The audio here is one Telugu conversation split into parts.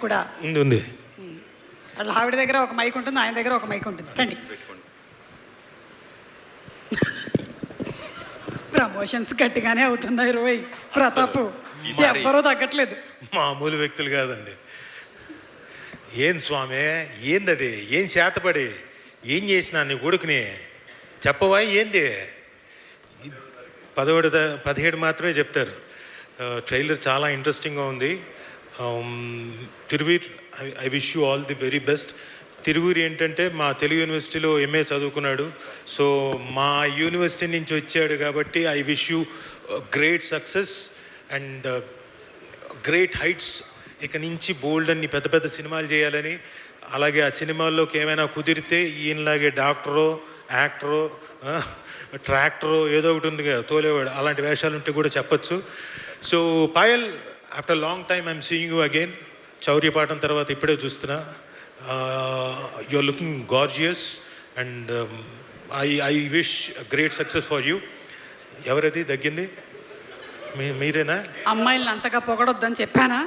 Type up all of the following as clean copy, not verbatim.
కూడా ఉంది ఉంది. వాళ్ళ ఆవిడ దగ్గర ఒక మైక్ ఉంటుంది, ఆయన దగ్గర ఒక మైక్ ఉంటుంది. రండి. ప్రమోషన్స్ గట్టిగానే అవుతున్నాయి రోయ్ ప్రతాప్, ఎవ్వరూ తగ్గట్లేదు. మామూలు వ్యక్తులు కాదండి. ఏం స్వామి, ఏందది? ఏం చేతపడి ఏం చేసినా నీ కొడుకుని చెప్పవా? ఏంది 17 మాత్రమే చెప్తారు. ట్రైలర్ చాలా ఇంట్రెస్టింగ్గా ఉంది. Thiruveer, I wish you all the very best. తిరువూరి ఏంటంటే మా తెలుగు యూనివర్సిటీలో ఎంఏ చదువుకున్నాడు. సో మా యూనివర్సిటీ నుంచి వచ్చాడు కాబట్టి I wish you great success and great heights. ఇక నుంచి బోల్డ్ అన్ని పెద్ద పెద్ద సినిమాలు చేయాలని, అలాగే ఆ సినిమాల్లోకి ఏమైనా కుదిరితే ఈయనలాగే డాక్టరో, యాక్టరో, ట్రాక్టరో ఏదో ఒకటి ఉంది కదా తోలేవాడు, అలాంటి వేషాలు ఉంటే కూడా చెప్పచ్చు. So Payal, after long time I'm seeing you again. Chauryapaatam తర్వాత ఇప్పుడే చూస్తున్నా. You are looking gorgeous and I wish great success for you. ఎవరది దగ్గింది? మీరేనా? అమ్మాయిలను అంతగా పొగడొద్దని చెప్పానా?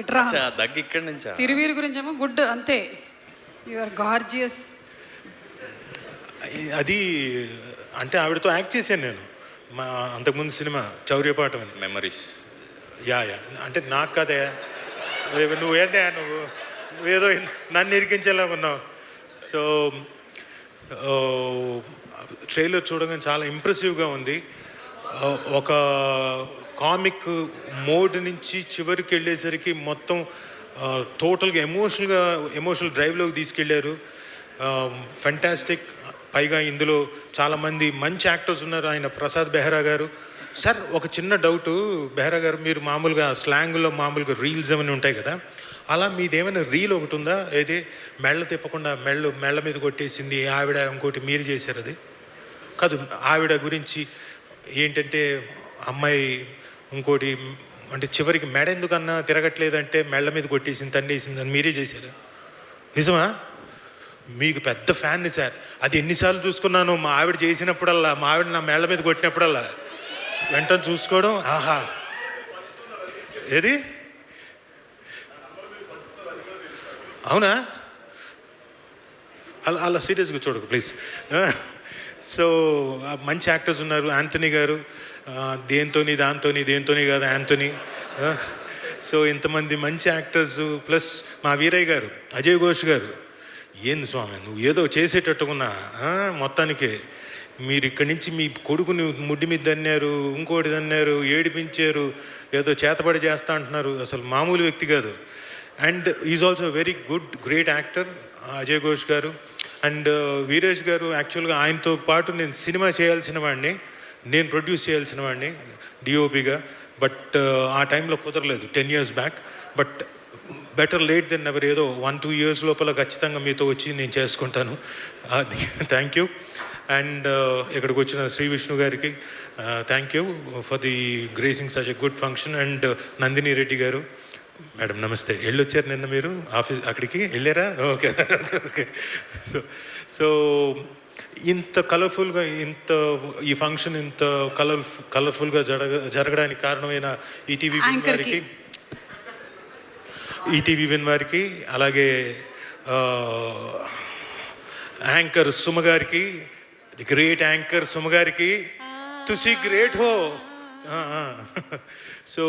ఇట్రా దగ్గ ఇక్కడి నుంచా? తిరువీరు గురించి ఏమో గుడ్ అంతే, యువర్ గార్జియస్. అది అంటే ఆవిడతో యాక్ట్ చేశాను నేను మా అంతకుముందు సినిమా చౌర్యపాఠం అని. మెమరీస్. యా అంటే నాకు కదే, నువ్వేదే నువ్వేదో నన్ను ఇరికించేలా ఉన్నావు. సో ట్రైలర్ చూడగానే చాలా ఇంప్రెసివ్గా ఉంది. ఒక కామిక్ మోడ్ నుంచి చివరికి వెళ్ళేసరికి మొత్తం టోటల్గా ఎమోషనల్ డ్రైవ్లోకి తీసుకెళ్ళారు. ఫెంటాస్టిక్. పైగా ఇందులో చాలామంది మంచి యాక్టర్స్ ఉన్నారు. ఆయన ప్రసాద్ బెహ్రా గారు. సార్ ఒక చిన్న డౌటు బెహ్రా గారు, మీరు మామూలుగా స్లాంగ్లో మామూలుగా రీల్స్ ఏమైనా ఉంటాయి కదా, అలా మీదేమైనా రీల్ ఒకటి ఉందా? ఏది మెళ్ళ తిప్పకుండా మెళ్ళ మీద కొట్టేసింది ఆవిడ, ఇంకోటి మీరు చేశారు అది కాదు. ఆవిడ గురించి ఏంటంటే అమ్మాయి ఇంకోటి అంటే చివరికి మెడ ఎందుకన్నా తిరగట్లేదంటే మెళ్ళ మీద కొట్టేసింది, తన్నేసింది అని మీరే చేశారు. నిజమా? మీకు పెద్ద ఫ్యాన్ని సార్. అది ఎన్నిసార్లు చూసుకున్నాను. మా ఆవిడ చేసినప్పుడల్లా, మా ఆవిడ నా మెళ్ళ మీద కొట్టినప్పుడల్లా వెంటనే చూసుకోవడం. ఆహా, ఏది అవునా? అలా సీరియస్గా చూడకు ప్లీజ్. సో మంచి యాక్టర్స్ ఉన్నారు. యాంథనీ గారు దేంతోని కాదు యాంథనీ. సో ఇంతమంది మంచి యాక్టర్స్, ప్లస్ మా వీరయ్య గారు, అజయ్ ఘోష్ గారు. ఏంది స్వామి నువ్వు ఏదో చేసేటట్టుకున్నా మొత్తానికి. మీరు ఇక్కడి నుంచి మీ కొడుకుని ముడ్డి మీద దన్నారు, ఇంకోటి దన్నారు, ఏడిపించారు, ఏదో చేతబడి చేస్తా అంటున్నారు. అసలు మామూలు వ్యక్తి కాదు. And is also very good great actor Ajay Ghosh గారు. అండ్ వీరేష్ గారు, యాక్చువల్గా ఆయనతో పాటు నేను సినిమా చేయాల్సిన వాడిని, నేను ప్రొడ్యూస్ చేయాల్సిన వాడిని డిఓపిగా. బట్ ఆ టైంలో కుదరలేదు 10 years back. But better late than never. ఏదో 1-2 years లోపల ఖచ్చితంగా మీతో వచ్చి నేను చేసుకుంటాను. Thank you. అండ్ ఇక్కడికి వచ్చిన శ్రీ విష్ణు గారికి thank you for the gracing such a good function. And Nandini Reddy గారు, మేడం నమస్తే. వెళ్ళొచ్చారు నిన్న మీరు ఆఫీస్, అక్కడికి వెళ్ళారా? Okay okay. సో ఇంత కలర్ఫుల్గా, ఈ ఫంక్షన్ ఇంత కలర్ఫుల్గా జరగడానికి కారణమైన ఈటీవీ విన్ వారికి, అలాగే యాంకర్ సుమ గారికి, గ్రేట్ యాంకర్ సుమ గారికి, తుసి గ్రేట్ హో. సో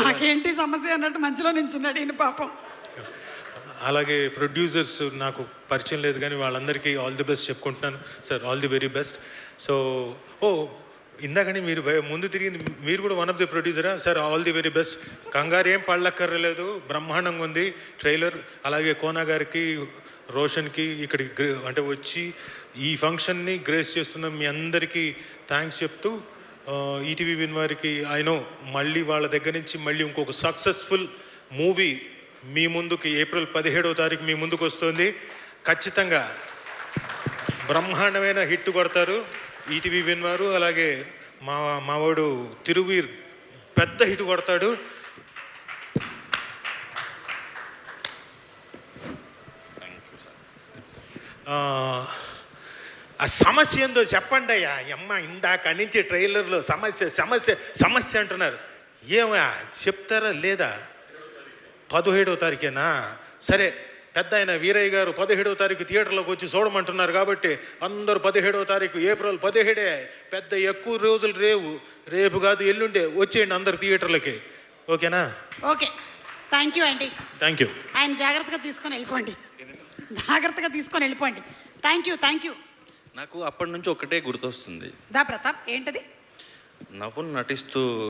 నాకేంటి సమస్య అన్నట్టు మధ్యలో నించున్నాడు ఈయన పాపం. అలాగే ప్రొడ్యూసర్స్ నాకు పరిచయం లేదు కానీ వాళ్ళందరికీ ఆల్ ది బెస్ట్ చెప్పుకుంటున్నాను sir. All the very best. So ఇందాకని మీరు ముందు తిరిగింది, మీరు కూడా వన్ ఆఫ్ ది ప్రొడ్యూసరా sir? All the very best. కంగారు ఏం పళ్ళక్కర్లేదు, బ్రహ్మాండంగా ఉంది ట్రైలర్. అలాగే కోనా గారికి, రోషన్కి ఇక్కడికి అంటే వచ్చి ఈ ఫంక్షన్ని గ్రేస్ చేస్తున్న మీ అందరికీ థ్యాంక్స్ చెప్తూ, ఈటీవీ విన్ వారికి ఐ నో మళ్ళీ వాళ్ళ దగ్గర నుంచి మళ్ళీ ఇంకొక సక్సెస్ఫుల్ మూవీ మీ ముందుకి ఏప్రిల్ 17వ తారీఖు మీ ముందుకు వస్తుంది. ఖచ్చితంగా బ్రహ్మాండమైన హిట్ కొడతారు ఈటీవీ విన్ వారు. అలాగే మావాడు తిరువీర్ పెద్ద హిట్ కొడతాడు. ఆ సమస్య ఏందో చెప్పండి అయ్యా. అమ్మ ఇందాక నుంచి ట్రైలర్లో సమస్య సమస్య సమస్య అంటున్నారు. ఏమా చెప్తారా లేదా? 17వ తారీఖేనా? సరే, పెద్ద ఆయన వీరయ్య గారు 17వ తారీఖు థియేటర్లోకి వచ్చి చూడమంటున్నారు కాబట్టి అందరూ 17వ తారీఖు ఏప్రిల్ 17 పెద్ద ఎక్కువ రోజులు రేపు కాదు ఎల్లుండే వచ్చేయండి అందరు థియేటర్లకి. ఓకేనా? ఓకే, థ్యాంక్ యూ అండి. Thank you. ఆయన జాగ్రత్తగా తీసుకొని వెళ్ళిపోండి. Thank you. నాకు అప్పటి నుంచి ఒకటే గుర్తొస్తుంది. దా ప్రతాప్, ఏంటది? నవ్వును నటిస్తూ